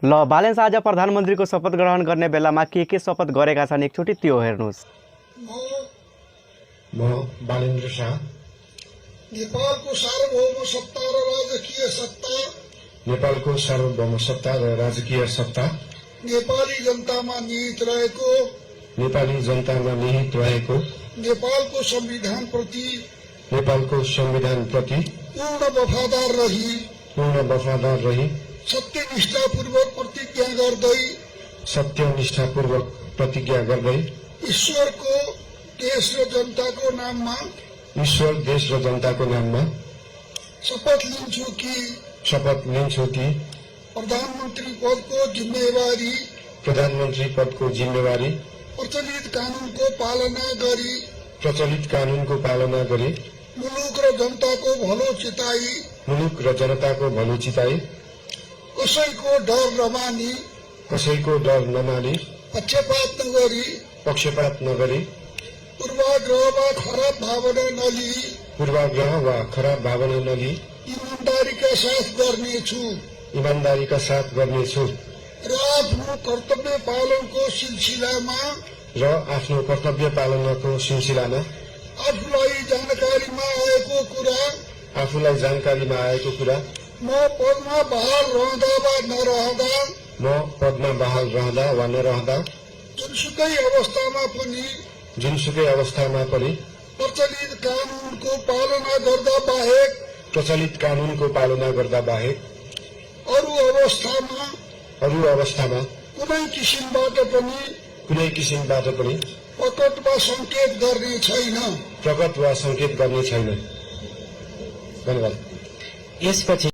ल बालेन्स आज प्रधानमन्त्रीको शपथ ग्रहण गर्ने बेलामा के शपथ गरेका छन् एकचोटि त्यो हेर्नुहोस्। म बालेन्द्र शाह नेपालको सार्वभौम सत्ता र राजकीय सत्ता नेपाली जनतामा निहित रहेको नेपालको संविधान प्रति पूर्ण वफादार रही सत्यनिष्ठापूर्वक प्रतिज्ञा गर्दै ईश्वर देश र जनताको नाममा शपथ लिन्छु कि प्रधानमन्त्री पदको जिम्मेवारी प्रचलित कानूनको पालना गरी मुलुक र जनताको भलो चिताई कसैको डर नमानी पक्षपात नगरी पूर्वाग्रह वा खराब भावना नलिई ईमानदारीका साथ गर्नेछु र आफ्नो कर्तव्य पालनको सिलसिलामा आफूलाई जानकारीमा आएको कुरा म पदमा बहाल रहँदा वा नरहँदा जुनसुकै अवस्थामा पनि प्रचलित कानूनको पालना गर्दा बाहेक अरू अवस्थामा कुनै किसिमबाट पनि प्रकट वा संकेत गर्ने छैन। धन्यवाद। यसपछि